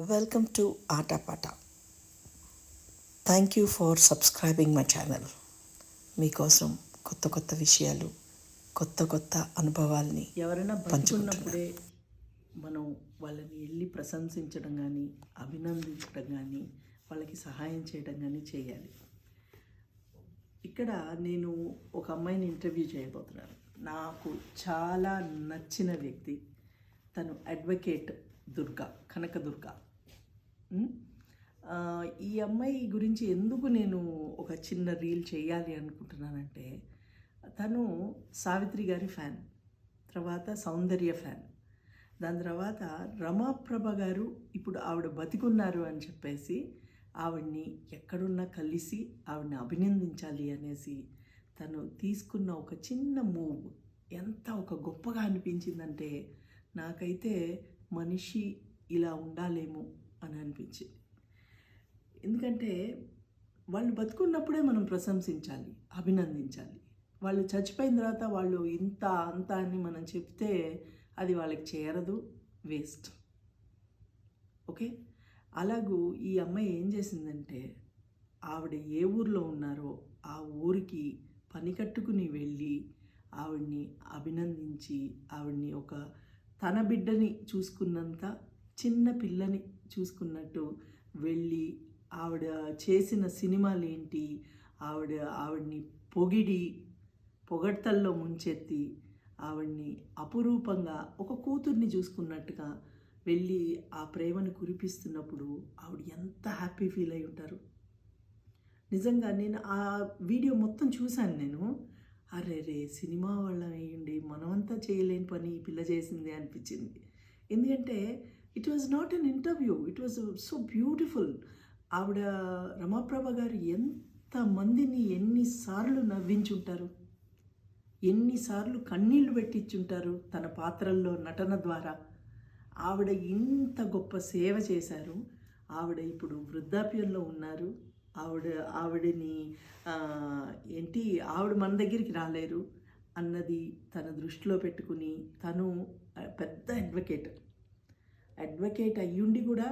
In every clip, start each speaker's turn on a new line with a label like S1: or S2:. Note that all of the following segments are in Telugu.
S1: Welcome to Atapata. Thank you for subscribing my channel. మీకోసం కొత్త కొత్త విషయాలు, కొత్త కొత్త అనుభవాల్ని
S2: ఎవరైనా బతుకున్నప్పుడే మనం వాళ్ళని వెళ్ళి ప్రశంసించడం కానీ, అభినందించడం కానీ, వాళ్ళకి సహాయం చేయడం కానీ చేయాలి. ఇక్కడ నేను ఒక అమ్మాయిని ఇంటర్వ్యూ చేయబోతున్నాను. నాకు చాలా నచ్చిన వ్యక్తి తను అడ్వకేట్ దుర్గా, కనకదుర్గా. ఈ అమ్మాయి గురించి ఎందుకు నేను ఒక చిన్న రీల్ చేయాలి అనుకుంటున్నానంటే, తను సావిత్రి గారి ఫ్యాన్, తర్వాత సౌందర్య ఫ్యాన్, దాని తర్వాత రమాప్రభ గారు ఇప్పుడు ఆవిడ బతికున్నారు అని చెప్పేసి ఆవిడ్ని ఎక్కడున్నా కలిసి ఆవిడని అభినందించాలి అనేసి తను తీసుకున్న ఒక చిన్న మూవ్ ఎంత ఒక గొప్పగా అనిపించిందంటే, నాకైతే మనిషి ఇలా ఉండాలేమో అని అనిపించింది. ఎందుకంటే వాళ్ళు బతుకున్నప్పుడే మనం ప్రశంసించాలి, అభినందించాలి. వాళ్ళు చచ్చిపోయిన తర్వాత వాళ్ళు ఇంత అంత అని మనం చెప్తే అది వాళ్ళకి చేరదు, వేస్ట్. ఓకే, అలాగూ ఈ అమ్మాయి ఏం చేసిందంటే, ఆవిడ ఏ ఊరిలో ఉన్నారో ఆ ఊరికి పని కట్టుకుని వెళ్ళి ఆవిడ్ని అభినందించి, ఆవిడ్ని ఒక తన బిడ్డని చూసుకున్నంత చిన్న పిల్లని చూసుకున్నట్టు వెళ్ళి ఆవిడ చేసిన సినిమాలు ఏంటి, ఆవిడ్ని పొగడ్తల్లో ముంచెత్తి ఆవిడ్ని అపురూపంగా ఒక కూతుర్ని చూసుకున్నట్టుగా వెళ్ళి ఆ ప్రేమను కురిపిస్తున్నప్పుడు ఆవిడ ఎంత హ్యాపీ ఫీల్ అయి ఉంటారు. నిజంగా నేను ఆ వీడియో మొత్తం చూశాను. నేను అరే సినిమా వాళ్ళం వేయండి, మనమంతా చేయలేని పని ఈ పిల్ల చేసింది అనిపించింది. ఎందుకంటే it was not an interview, it was so beautiful. ఆవిడ రమాప్రభ గారు ఎంతమందిని ఎన్నిసార్లు నవ్వించుంటారు, ఎన్నిసార్లు కన్నీళ్లు పెట్టించుంటారు తన పాత్రల్లో నటన ద్వారా. ఆవిడ ఇంత గొప్ప సేవ చేశారు. ఆవిడ ఇప్పుడు వృద్ధాప్యంలో ఉన్నారు. ఆవిడని ఆవిడ మన దగ్గరికి రాలేరు అన్నది తన దృష్టిలో పెట్టుకుని తను పెద్ద అడ్వకేట్ అయ్యుండి కూడా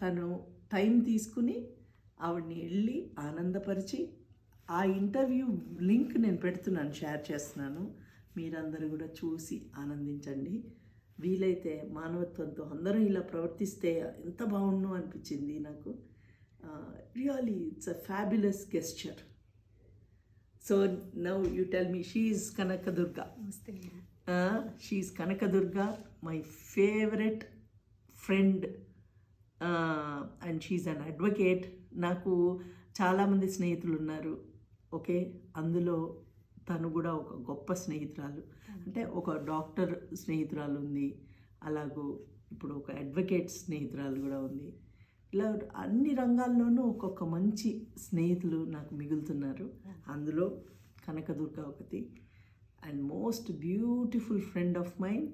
S2: తను టైం తీసుకుని ఆవిడ్ని వెళ్ళి ఆనందపరిచి, ఆ ఇంటర్వ్యూ లింక్ నేను పెడుతున్నాను, షేర్ చేస్తున్నాను. మీరందరూ కూడా చూసి ఆనందించండి. వీలైతే మానవత్వంతో అందరూ ఇలా ప్రవర్తిస్తే ఎంత బాగుండు అనిపించింది నాకు. Really it's a fabulous gesture. So now you tell me, she is Kanakadurga. She is Kanakadurga, my favourite friend, and she's an advocate. నాకు చాలామంది స్నేహితులు ఉన్నారు. ఓకే, అందులో తను కూడా ఒక గొప్ప స్నేహితురాలు. అంటే ఒక డాక్టర్ స్నేహితురాలు ఉంది, అలాగూ ఇప్పుడు ఒక అడ్వకేట్ స్నేహితురాలు కూడా ఉంది. ఇలా అన్ని రంగాల్లోనూ ఒక్కొక్క మంచి స్నేహితులు నాకు మిగులుతున్నారు. అందులో కనకదుర్గ ఒకటి, and most beautiful friend of mind.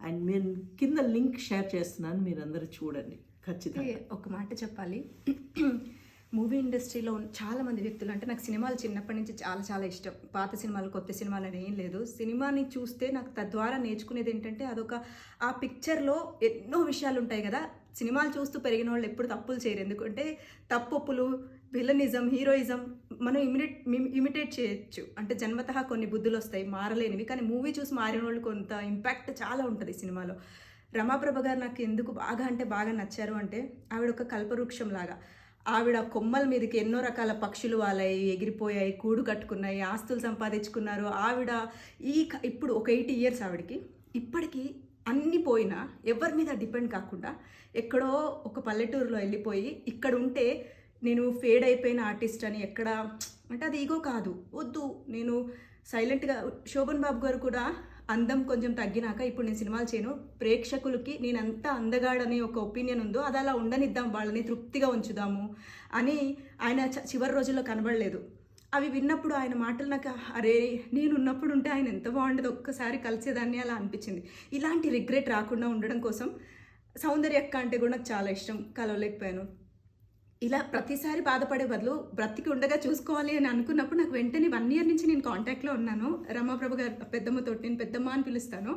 S2: And నేను కింద లింక్ షేర్ చేస్తున్నాను, మీరందరూ చూడండి ఖచ్చితంగా.
S3: ఒక మాట చెప్పాలి, మూవీ ఇండస్ట్రీలో చాలామంది వ్యక్తులు, అంటే నాకు సినిమాలు చిన్నప్పటి నుంచి చాలా చాలా ఇష్టం. పాత సినిమాలు కొత్త సినిమాలు అని ఏం లేదు. సినిమాని చూస్తే నాకు తద్వారా నేర్చుకునేది ఏంటంటే, ఆ పిక్చర్లో ఎన్నో విషయాలు ఉంటాయి కదా. సినిమాలు చూస్తూ పెరిగిన వాళ్ళు ఎప్పుడు తప్పులు చేయరు. ఎందుకంటే తప్పులు, విలనిజం, హీరోయిజం మనం ఇమిటేట్ చేయొచ్చు. అంటే జన్మతః కొన్ని బుద్ధులు వస్తాయి మారలేనివి, కానీ మూవీ చూసి మారిన వాళ్ళు కొంత ఇంపాక్ట్ చాలా ఉంటుంది సినిమాలో. రమాప్రభ గారు నాకు ఎందుకు బాగా నచ్చారు అంటే, ఆవిడ ఒక కల్పవృక్షం లాగా. ఆవిడ కొమ్మల మీదకి ఎన్నో రకాల పక్షులు వాలాయి, ఎగిరిపోయాయి, కూడు కట్టుకున్నాయి, ఆస్తులు సంపాదించుకున్నారు. ఆవిడ ఇప్పుడు ఒక 80 years ఆవిడకి. ఇప్పటికీ అన్నీ పోయినా ఎవరి మీద డిపెండ్ కాకుండా ఎక్కడో ఒక పల్లెటూరులో వెళ్ళిపోయి ఇక్కడ ఉంటే నేను ఫేడ్ అయిపోయిన ఆర్టిస్ట్ అని ఎక్కడ అంటే అది ఈగో కాదు, వద్దు, నేను సైలెంట్గా. శోభన్ బాబు గారు కూడా అందం కొంచెం తగ్గినాక ఇప్పుడు నేను సినిమాలు చేయను, ప్రేక్షకులకి నేను ఎంత అందగాడని ఒక ఒపీనియన్ ఉందో అది అలా ఉండనిద్దాం, వాళ్ళని తృప్తిగా ఉంచుదాము అని ఆయన చివరి రోజుల్లో కనబడలేదు. అవి విన్నప్పుడు ఆయన మాటలు నాకు అరే నేను ఉన్నప్పుడు ఉంటే ఆయన ఎంత బాగుండేది, ఒక్కసారి కలిసేదాన్ని అలా అనిపించింది. ఇలాంటి రిగ్రెట్ రాకుండా ఉండడం కోసం సౌందర్య అక్క అంటే కూడా నాకు చాలా ఇష్టం, కలవలేకపోయాను. ఇలా ప్రతిసారి బాధపడే బదులు బ్రతికి ఉండగా చూసుకోవాలి అని అనుకున్నప్పుడు నాకు వెంటనే 1 year నుంచి నేను కాంటాక్ట్లో ఉన్నాను రమాప్రభ గారు పెద్దమ్మతోటి. నేను పెద్దమ్మ అని పిలుస్తాను.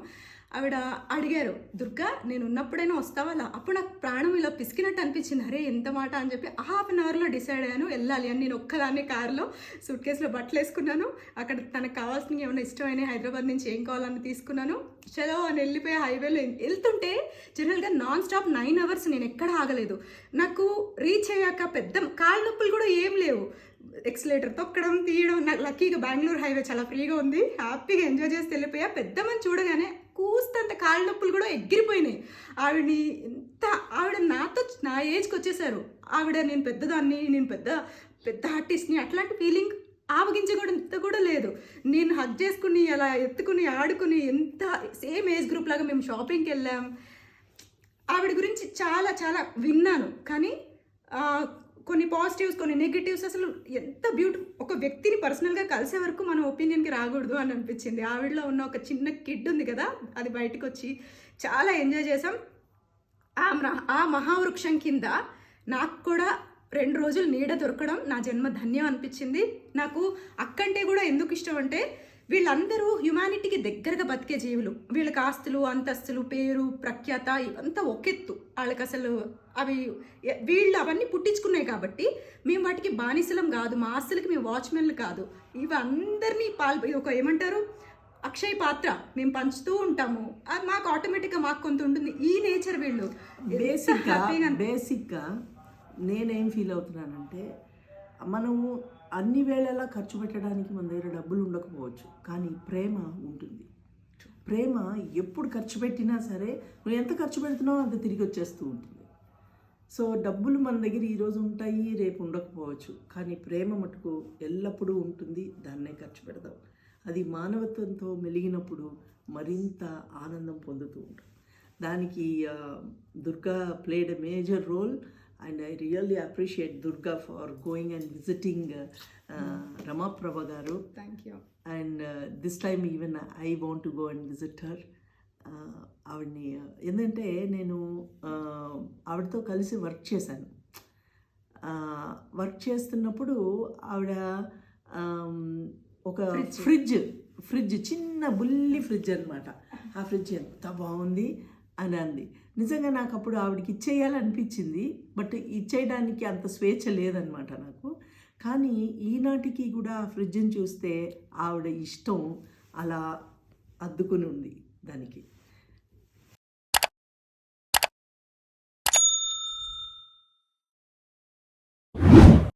S3: ఆవిడ అడిగారు, దుర్గా నేను ఉన్నప్పుడైనా వస్తావా? అప్పుడు నాకు ప్రాణం ఇలా పిసికినట్టు అనిపించింది. అరే ఎంత మాట అని చెప్పి హాఫ్ అన్ అవర్లో డిసైడ్ అయ్యాను వెళ్ళాలి అని. నేను ఒక్కదాన్ని కారులో సూట్ కేసులో బట్టలు వేసుకున్నాను. అక్కడ తనకు కావాల్సిన ఏమైనా ఇష్టమైన హైదరాబాద్ నుంచి ఏం కావాలని తీసుకున్నాను. చలో అని వెళ్ళిపోయి హైవేలో వెళ్తుంటే జనరల్గా నాన్ స్టాప్ 9 hours నేను ఎక్కడ ఆగలేదు. నాకు రీచ్ అయ్యాక పెద్ద కాళ్ళ నొప్పులు కూడా ఏం లేవు. ఎక్సలేటర్ తొక్కడం తీయడం, నాకు లక్కీగా బెంగళూరు హైవే చాలా ఫ్రీగా ఉంది. హ్యాపీగా ఎంజాయ్ చేసి వెళ్ళిపోయా. పెద్దమని చూడగానే కూస్తంత కాళ్ళ నొప్పులు కూడా ఎగిరిపోయినాయి. ఆవిడ నాతో నా ఏజ్కి వచ్చేసారు. ఆవిడ నేను పెద్దదాన్ని, నేను పెద్ద ఆర్టిస్ట్ని, అట్లాంటి ఫీలింగ్ ఆవగించకూడదు కూడా లేదు. నేను హగ్ చేసుకుని అలా ఎత్తుకుని ఆడుకుని ఎంత సేమ్ ఏజ్ గ్రూప్ లాగా మేము షాపింగ్కి వెళ్ళాం. ఆవిడ గురించి చాలా చాలా విన్నాను, కానీ కొన్ని పాజిటివ్స్ కొన్ని నెగిటివ్స్, అసలు ఎంత ఒక వ్యక్తిని పర్సనల్గా కలిసే వరకు మన ఒపీనియన్కి రాకూడదు అని అనిపించింది. ఆవిడలో ఉన్న ఒక చిన్న కిడ్ ఉంది కదా, అది బయటకు వచ్చి చాలా ఎంజాయ్ చేసాం. ఆ మహావృక్షం కింద నాకు కూడా 2 రోజులు నీడ దొరకడం నా జన్మ ధన్యం అనిపించింది. నాకు అక్కంటే కూడా ఎందుకు ఇష్టం అంటే వీళ్ళందరూ హ్యుమానిటీకి దగ్గరగా బతికే జీవులు. వీళ్ళకి ఆస్తులు అంతస్తులు పేరు ప్రఖ్యాత ఇవంతా ఒకెత్తు. వాళ్ళకి అసలు వీళ్ళు అవన్నీ పుట్టించుకున్నాయి కాబట్టి మేము వాటికి బానిసలం కాదు, మా ఆస్తులకి మేము వాచ్మెన్లు కాదు. ఇవందరినీ ఒక ఏమంటారు అక్షయ పాత్ర మేము పంచుతూ ఉంటాము. అది మాకు ఆటోమేటిక్గా మాకు కొంత ఉంటుంది. ఈ నేచర్ వీళ్ళు
S2: బేసిక్గా నేనేం ఫీల్ అవుతున్నానంటే, మనము అన్ని వేళలా ఖర్చు పెట్టడానికి మన దగ్గర డబ్బులు ఉండకపోవచ్చు, కానీ ప్రేమ ఉంటుంది. ప్రేమ ఎప్పుడు ఖర్చు పెట్టినా సరే నువ్వు ఎంత ఖర్చు పెడుతున్నావో అంత తిరిగి వచ్చేస్తూ ఉంటుంది. సో డబ్బులు మన దగ్గర ఈరోజు ఉంటాయి, రేపు ఉండకపోవచ్చు, కానీ ప్రేమ మటుకు ఎల్లప్పుడూ ఉంటుంది. దాన్నే ఖర్చు పెడదాం. అది మానవత్వంతో మెలిగినప్పుడు మరింత ఆనందం పొందుతూ ఉంటాం. దానికి Durga played a major role. And I really appreciate Durga for going and visiting Rama Prabha garu.
S3: Thank you.
S2: And this time even I want to go and visit her. ఆవిడని ఏంటంటే నేను ఆవిడతో కలిసి వర్క్ చేశాను. వర్క్ చేస్తున్నప్పుడు ఆవిడ ఒక ఫ్రిడ్జ్ చిన్న బుల్లి ఫ్రిడ్జ్ అనమాట. ఆ ఫ్రిడ్జ్ ఎంత బాగుంది అని అంది. నిజంగా నాకు అప్పుడు ఆవిడకి ఇచ్చేయాలనిపించింది, బట్ ఇచ్చేయడానికి అంత స్వేచ్ఛ లేదనమాట నాకు. కానీ ఈనాటికి కూడా ఆ ఫ్రిడ్జ్ని చూస్తే ఆవిడ ఇష్టం అలా అద్దుకుని ఉంది దానికి.